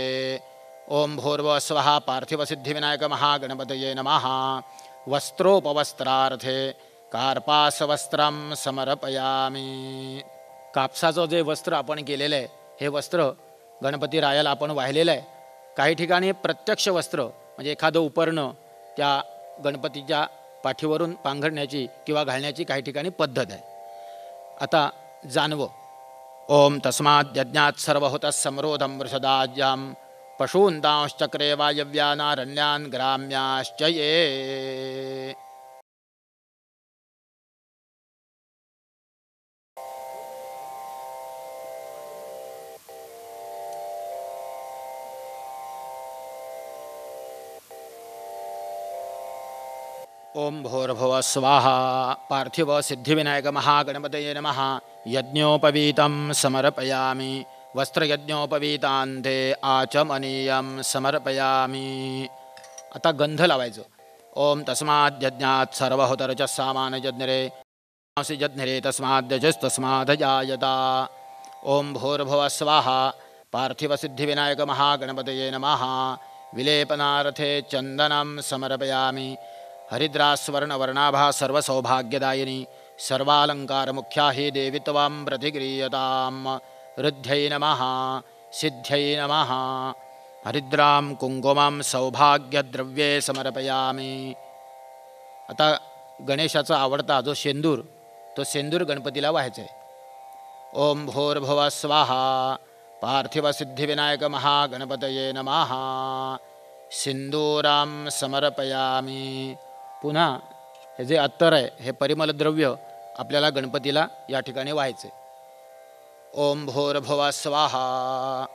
ओम भूर्भुवः स्वः पार्थिवसिद्धिविनायक महागणपतये नमः। वस्त्रोपवस्त्रार्थे कार्पासवस्त्रं समर्पयामि। कापसाचं जे वस्त्र आपण केलेलं आहे हे वस्त्र गणपती रायाला आपण वाहिलेलं आहे। काही ठिकाणी प्रत्यक्ष वस्त्र म्हणजे एखादं उपरणं त्या गणपतीच्या पाठीवरून पांघरण्याची किंवा घालण्याची काही ठिकाणी पद्धत आहे। आता जानवं। ओम तस्माद् यज्ञात् सर्वहुतः समरोधं वृषदाज्यां पशून्तांश्चक्रे वायव्यानारण्यान् ग्राम्याश्च ये। ओम भूर्भुवः स्वाहा पार्थिव सिद्धिविनायक महागणपतये नमः। यज्ञोपवीतं समर्पयामि वस्त्रयज्ञोपवीतान्ते आचमनीयं समर्पयामि। आता गंध लावायचं। ओम तस्माद् यज्ञात् सर्वहुतर्चः सामानयज्ञरे यज्ञरे तस्माद्यजस्तस्मादजायता। ओम भूर्भुवः स्वाहा पार्थिव सिद्धिविनायक महागणपतये नमः। विलेपनार्थे चन्दनं समर्पयामि। हरिद्रास्वर्णवर्णाभा सर्वसौभाग्यदायिनी सर्वालंकारमुख्या हि देवी त्वां प्रतिगृह्यतां। ऋद्ध्यै नमः सिद्ध्यै नमः। हरिद्रां कुङ्कुमं सौभाग्यद्रव्ये समर्पयामि। आता गणेशाचा आवडता जो शेंदूर, तो शेंदूर गणपतीला व्हायचा आहे. ओम भूर्भुवः स्वाहा पार्थिव सिद्धिविनायक महागणपतये नमः. सिंदूराम समर्पयामी. पुन्हा हे जे अत्तर आहे, हे परिमल द्रव्य आपल्याला गणपतीला या ठिकाणी व्हायचे. ओम भूर्भुवः स्वाहा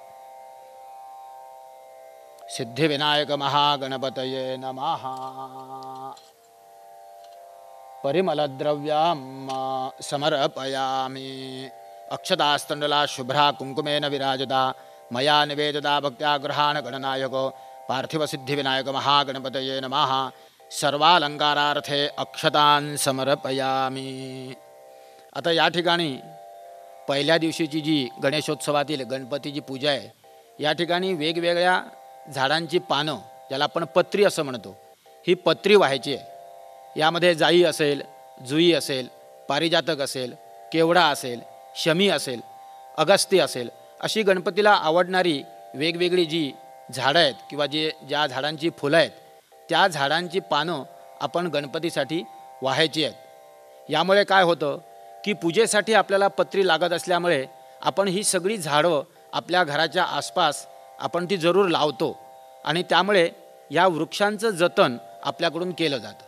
सिद्धिविनायक महागणपतये नमः. परिमलद्रव्यं समर्पयामि. अक्षतास्तण्डुला शुभ्रा कुङ्कुमेन विराजता मया निवेदिता भक्त्या गृहाण गणनायको पार्थिवसिद्धिविनायक महागणपतये नमः. सर्वालंकारार्थे अक्षतान् समर्पयामि. आता या ठिकाणी पहिल्या दिवशीची जी गणेशोत्सवातील गणपतीची पूजा आहे, या ठिकाणी वेगवेगळ्या झाडांची पानं, ज्याला आपण पत्री असं म्हणतो, ही पत्री व्हायची आहे. यामध्ये जाई असेल, जुई असेल, पारिजातक असेल, केवडा असेल, शमी असेल, अगस्ती असेल, अशी गणपतीला आवडणारी वेगवेगळी जी झाडं आहेत किंवा ज्या झाडांची फुलं आहेत, त्या झाडांची पानं आपण गणपतीसाठी वाहायची आहेत. यामुळे काय होतं की पूजेसाठी आपल्याला पत्री लागत असल्यामुळे आपण ही सगळी झाडं आपल्या घराच्या आसपास आपण ती जरूर लावतो आणि त्यामुळे या वृक्षांचं जतन आपल्याकडून केलं जातं.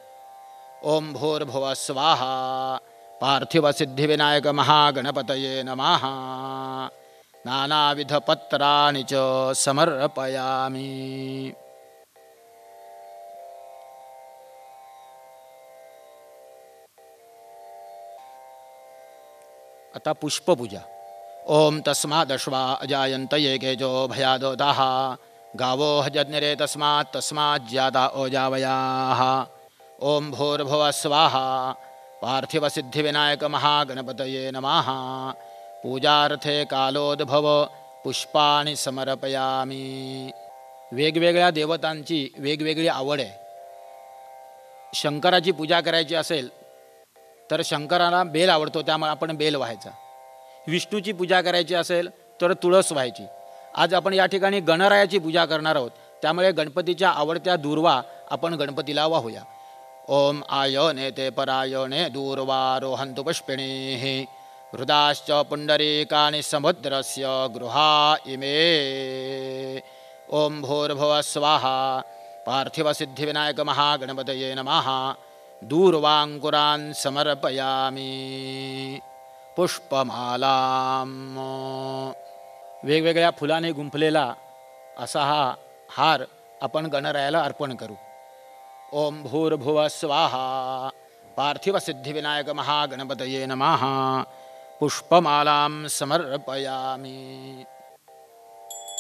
ओम भूर्भुवः स्वाहा पार्थिव सिद्धिविनायक महागणपतये नमः. नानाविध पत्राणि च समर्पयामि. आता पुष्पपूजा. ओम तस्मादश्वा अजायन्त ये केजो भयादोदाः गावो हजज्ञरे तस्माज्जाता ओजावयाः. ओम भूर्भुवः स्वाहा पार्थिव सिद्धिविनायक महागणपतये नमः. पूजार्थे कालोद्भव पुष्पाणि समर्पयामि. वेगवेगळ्या देवतांची वेगवेगळी आवड आहे. शंकराची पूजा करायची असेल तर शंकराला बेल आवडतो, त्यामुळे आपण बेल व्हायचा. विष्णूची पूजा करायची असेल तर तुळस व्हायची. आज आपण या ठिकाणी गणरायाची पूजा करणार आहोत, त्यामुळे गणपतीच्या आवडत्या दूर्वा आपण गणपतीला वाहूया. ओम आयने ते परायणे दूर्वारोहन्तु पुष्पिणीः हृदाश्च पुण्डरीकानि समुद्रस्य गृहा इमे. ओम भूर्भुवः स्वाहा पार्थिव सिद्धिविनायक महागणपतये नमः. दूर्वांकुरान् समर्पयामि. पुष्पमालां. वेगवेगळ्या फुलाने गुंफलेला असा हा हार आपण गणरायाला अर्पण करू. ओम भूर्भुवः स्वाहा पार्थिव सिद्धिविनायक महागणपतये नमः. पुष्पमालां समर्पयामि.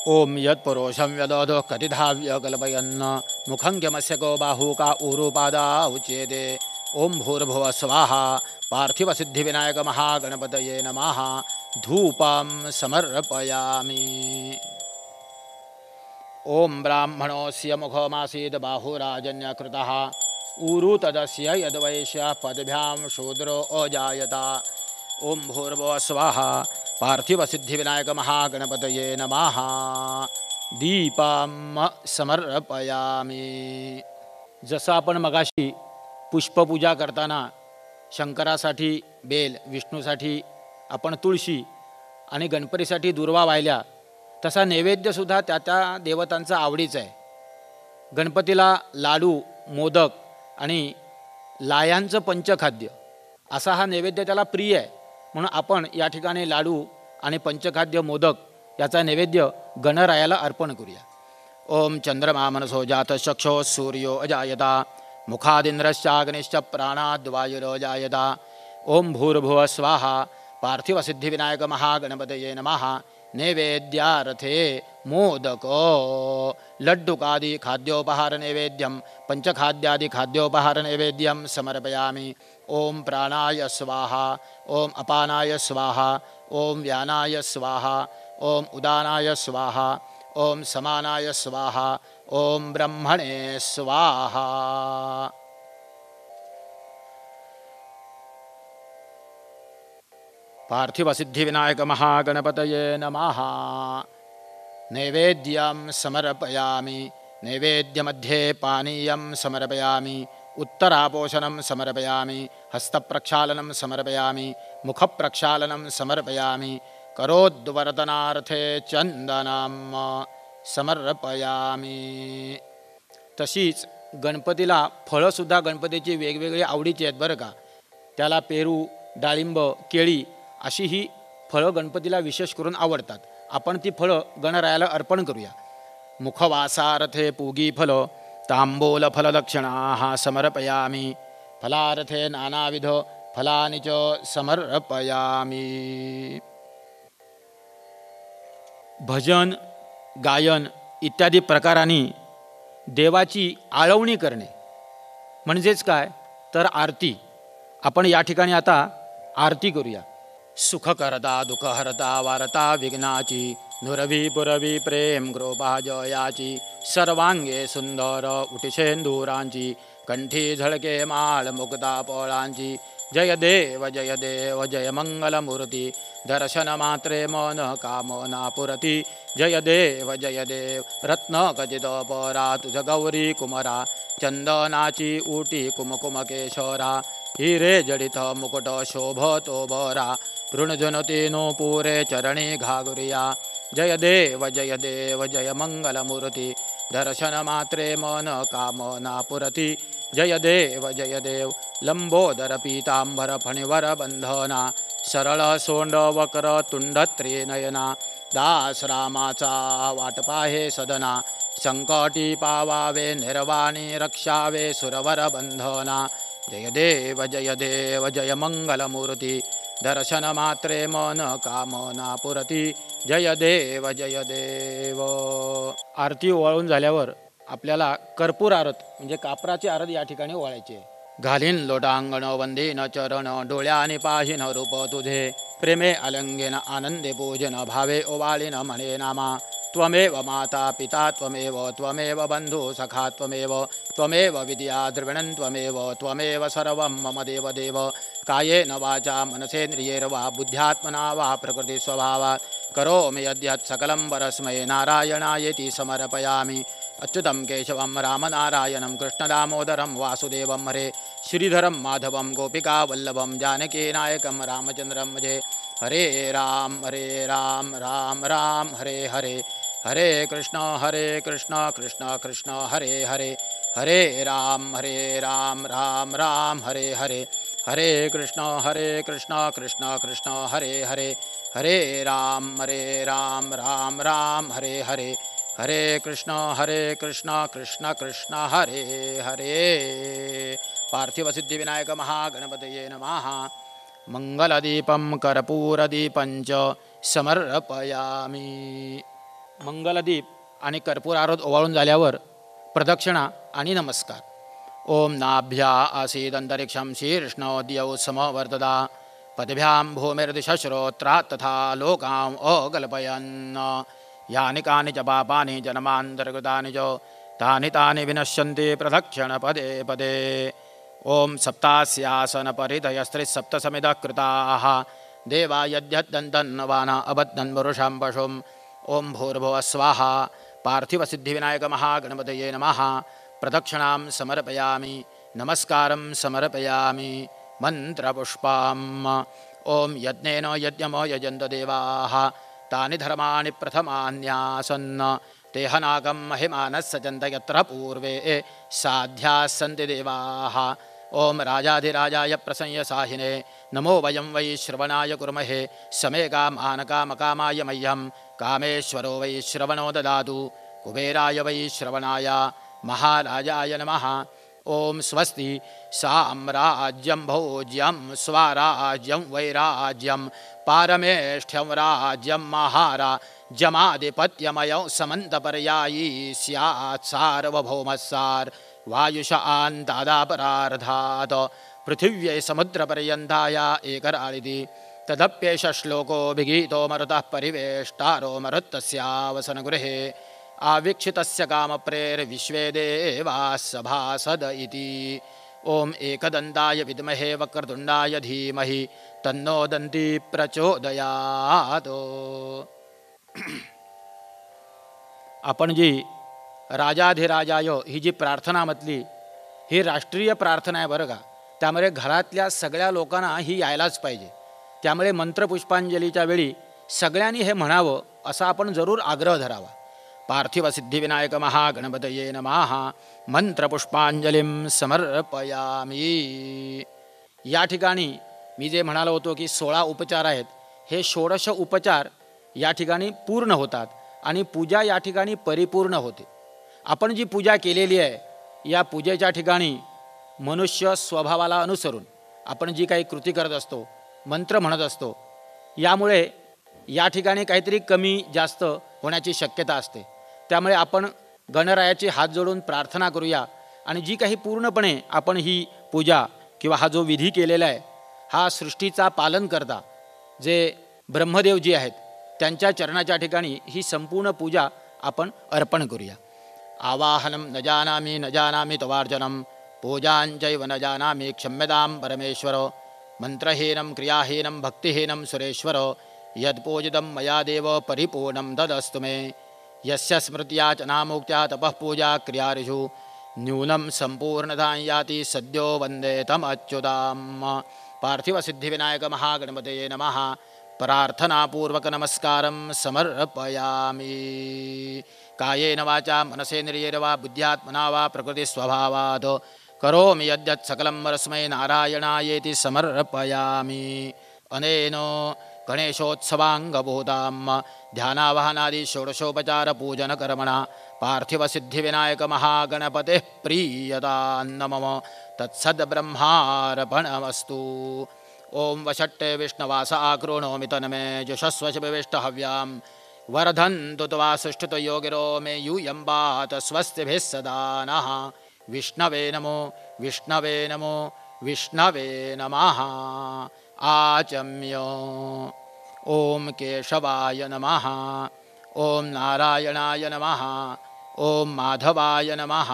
ओम यत्पुरुषं व्यदोधो कतिधाव्य कल्पयन् मुखं यमस्यको बाहुका ऊरुपादा उच्यते. ओम भूर्भुवः स्वाहा पार्थिव सिद्धिविनायक महागणपतये नमः. धूपं समर्पयामि. ओम ब्राह्मणोऽस्य मुखमासीत् बाहुराजन्यकृतः ऊरु तदस्य यद्वैश्य पदभ्यां शूद्रो अजायत. ओम भूर्भुवः स्वाहा पार्थिव सिद्धिविनायक महागणपतये नमः. दीपं समर्पयामि. जसं आपण मगाशी पुष्पपूजा करताना शंकरासाठी बेल, विष्णूसाठी आपण तुळशी आणि गणपतीसाठी दुर्वा वाहिल्या, तसा नैवेद्यसुद्धा त्या त्या देवतांचा आवडीचा आहे. गणपतीला लाडू, मोदक आणि लायांचं पंचखाद्य असा हा नैवेद्य त्याला प्रिय आहे. म्हणून आपण या ठिकाणी लाडू आणि पंचखाद्य मोदक याचा नैवेद्य गणरायाला अर्पण करूया. ओम चंद्रमा मनसो जात चक्षो सूर्यो अजायता मुखादिंद्रश्चाग्निश्च प्राणाद्वायुरोजायत. ओम भूर्भुवः स्वाहा पार्थिव सिद्धिविनायक महागणपतये नमः. नैवेद्यार्थे मोदको लड्डुकादि खाद्योपहार नैवेद्यं पंचखाद्यादि खाद्योपहार नैवेद्यं समर्पयामि. ओम प्राणाय स्वाहा ओम अपानाय स्वाहा ओम व्यानाय स्वाहा ओम उदानाय स्वाहा ओम समानाय स्वाहा ओम ब्रह्मणे स्वाहा. पार्थिव सिद्धिविनायक महागणपतये नमः. नैवेद्यं समर्पयामि. नैवेद्यमध्ये पानीयं समर्पयामि. उत्तरापोषणं समर्पयामि, हस्तप्रक्षालनं समर्पयामि, मुखप्रक्षालनं समर्पयामि, करोद्वर्तनार्थे चंदनं समर्पयामि. तशीच गणपतीला फळंसुद्धा गणपतीची वेगवेगळी आवडीची आहेत बरं का. त्याला पेरू, डाळिंब, केळी अशी ही फळं गणपतीला विशेष करून आवडतात. आपण ती फळं गणरायाला अर्पण करूया. मुखवासार्थे पूगी फल तांबूल फलदक्षिणा समर्पयामि, फलार्थे नानाविध फलानि च समर्पयामि. भजन, गायन इत्यादी प्रकारांनी देवाची आळवणी करणे म्हणजेच काय तर आरती. आपण या ठिकाणी आता आरती करूया. सुख करता दुःख हरता वारता विघ्नाची, नुरवी पुरवी प्रेम कृपा जयाची, सर्वांगे सुंदर उटिशेंदुरांची, कंठी झळके माळ मुक्ता पळांची. जय देव जय देव जय मंगलमूर्ती, दर्शन मात्रे मन कामना पुरती. जय देव जय देव रत्न खचित परा, तुझ गौरी कुमरा, चंदनाची उटी कुमकुम केशरा, हिरे जडित मुकुट शोभतो बरा, ऋणजुनती नो पुरे चरणी घागुरिया. जय देव जय मंगलमूर्ती, दर्शन मात्रे मन कामना पुरती. जय देव लंबोदर पीतांबर फणिवर बंधना, सरळ सोंड वक्र तुंड त्रिनयना, दास रामाचा वाटपाहे सदना, संकटी पावावे निर्वाणी रक्षावे सुरवर बंधना. जय देव जय मंगलमूर्ती, दर्शन मात्रे मन कामना पुरती. जय देव. आरती ओवाळून झाल्यावर आपल्याला कर्पूर आरत म्हणजे कापराची आरत या ठिकाणी ओवाळायची आहे. घालीन लोटांगण वंदीन चरण, डोळ्याने पाहिन रूप तुझे, प्रेमे अलंगेन आनंदे पूजन, भावे ओवाळीन म्हणे नामा. त्वमेव माता पिता त्वमेव बंधु सखा त्वमेव विद्या द्रविणं त्वमेव सर्वं मम देव. कायेन वाचा मनसेन्द्रियैर्वा बुद्ध्यात्मना वा प्रकृति स्वभावात् करोमि यद्यत् सकलं परस्मै नारायणायेति समर्पयामि. अच्युतं केशवं रामनारायणं कृष्णदामोदरं वासुदेवं हरे, श्रीधरं माधवं गोपिकावल्लभं जानकीनायकं रामचन्द्रं भजे. हरे राम राम राम हरे हरे, हरे कृष्ण कृष्ण कृष्ण हरे हरे, हरे राम राम राम हरे हरे, हरे कृष्ण कृष्ण कृष्ण हरे हरे, हरे राम राम राम हरे हरे, हरे कृष्ण कृष्ण कृष्ण हरे हरे. पार्थिवसिद्धिविनायक महागणपतये नमः. मंगलदीपं कर्पूरदीपंच समर्पयामि. मंगलदीप आणि कर्पूर आरत ओवाळून झाल्यावर प्रदक्षिणा आणि नमस्कार. ओम नाभ्या आसीदंतरिक्षं शीर्ष्णोद्यौ समवर्तदा, पदभ्यां भूमिर्दिशश्रोत्रा तथा लोकाम् अकल्पयन्. यानि कानि च पापानि जन्मान्तर्गतानि च तानि तानि विनश्यन्ति प्रदक्षिणपदे पदे. ओम सप्तास्यासन परिधयस्त्रिसप्तसमिधः कृताः देवा यद्यद्दन्तन्नवाना अबद्धन् पुरुषं पशुम्. ओम भूर्भुवः स्वाहा. पार्थिवसिद्धिविनायक महागणपतये नमः. प्रदक्षिणां समर्पयामि, नमस्कारं समर्पयामि, मन्त्रपुष्पम्. ओम यज्ञेन यज्ञमो यजन्त देवाः तानि धर्माणि प्रथमान्यासन्. तेहनागं महिमानः सजन्त यत्र पूर्वे साध्याः सन्ति देवाः. ओम राजाधिराजाय प्रसंयसाहिने नमो वयं वै श्रवणाय कुर्महे. समे कामानकामकामाय मह्यं कामेश्वरो वै श्रवणो ददातु. कुबेराय वै श्रवणाय महाराजाय नमः. ओम स्वस्ति साम्राज्यं भोज्यं स्वराज्यं वैराज्यं पारमेष्ठ्यं राज्यं महाराज्यमाधिपत्यमयं समन्तपर्यायी स्यात् सार्वभौमस्सार् वायुशान्तादापरार्धात् पृथिव्यै समुद्रपर्यन्ताय एकराळिति. तदप्येष श्लोको विगीतो मरुतः परिवेष्टारो मरुत्तस्यावसनगृहे आवीक्षितस्य कामप्रेर्विश्वे देवाः सभासद इति. ओम एकदन्ताय विद्महे वक्रतुण्डाय धीमहि तन्नो दन्ती प्रचोदयात्. आपण जी राजाधिराजाय ही जी प्रार्थना म्हटली ही राष्ट्रीय प्रार्थना आहे बरं का. त्यामुळे घरातल्या सगळ्या लोकांना ही यायलाच पाहिजे. त्यामुळे मंत्रपुष्पांजलीच्या वेळी सगळ्यांनी हे म्हणावं असा आपण जरूर आग्रह धरावा. पार्थिव सिद्धिविनायक महागणपतये नमः मंत्रपुष्पांजलीं समर्पयामी. या ठिकाणी मी जे म्हणालो होतो की 16 उपचार आहेत, हे 16 उपचार या ठिकाणी पूर्ण होतात आणि पूजा या ठिकाणी परिपूर्ण होते. आपण जी पूजा केलेली आहे या पूजेच्या ठिकाणी मनुष्य स्वभावाला अनुसरून आपण जी काही कृती करत असतो, मंत्र म्हणत असतो, यामुळे या ठिकाणी काहीतरी कमी जास्त होण्याची शक्यता असते. त्यामुळे आपण गणरायाचे हात जोडून प्रार्थना करूया आणि जी काही पूर्णपणे आपण ही पूजा किंवा हा जो विधी केलेला आहे हा सृष्टीचा पालन करता जे ब्रह्मदेव जी आहेत त्यांच्या चरणाच्या ठिकाणी ही संपूर्ण पूजा आपण अर्पण करूया. आवाहनं न जानामि तवार्जनं पूजांचैव न जानामि क्षम्यतां परमेश्वर. मंत्रहीनं क्रियाहीनं भक्तिहीनं सुरेश्वर. यत्पूजितं मया देव परिपूर्णं तदस्तु मे. यस्य स्मृत्या च नामोक्त्या तपः पूजा क्रियारिषु न्यूनं संपूर्णतां याति सद्यो वन्दे तमच्युताम्. पार्थिव सिद्धिविनायक महागणपतये नमः. प्रार्थनापूर्वक नमस्कारं समर्पयामि. कायेन वाचा मनसेन्द्रियेण वा बुद्ध्यात्मना वा प्रकृतिस्वभावात् करोमि यद्यत् सकलं परस्मै नारायणायेति समर्पयामि. अनेन गणेशोत्सवाङ्गभूतां ध्यानावहनादि षोडशोपचारपूजनकर्मणा पार्थिवसिद्धिविनायक महागणपतेः प्रीयतान्न मम तत्सद्ब्रह्मार्पणमस्तु. ओं वषट्टे विष्णवास आकृणोमि तन्मे जुषस्वशविष्टहव्यां वर्धन्तु त्वा सुष्ठुतो गिरो मे यूयं वात स्वस्तिभिः सदा नः. विष्णवे नमो विष्णवे नमो विष्णवे नमः. आचम्य. ओं केशवाय नमः. ओं नारायणाय नमः. ओं माधवाय नमः.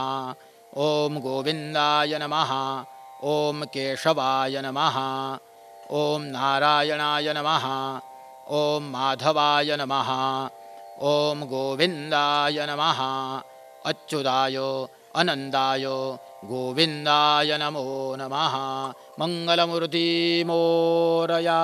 ओं गोविन्दाय नमः. ओं केशवाय नमः. ओं नारायणाय नमः. ओं माधवाय नमः. ओं गोविन्दाय नमः. अच्युताय अनन्ताय गोविन्दाय नमो नमः. मङ्गलमूर्ति मोरया.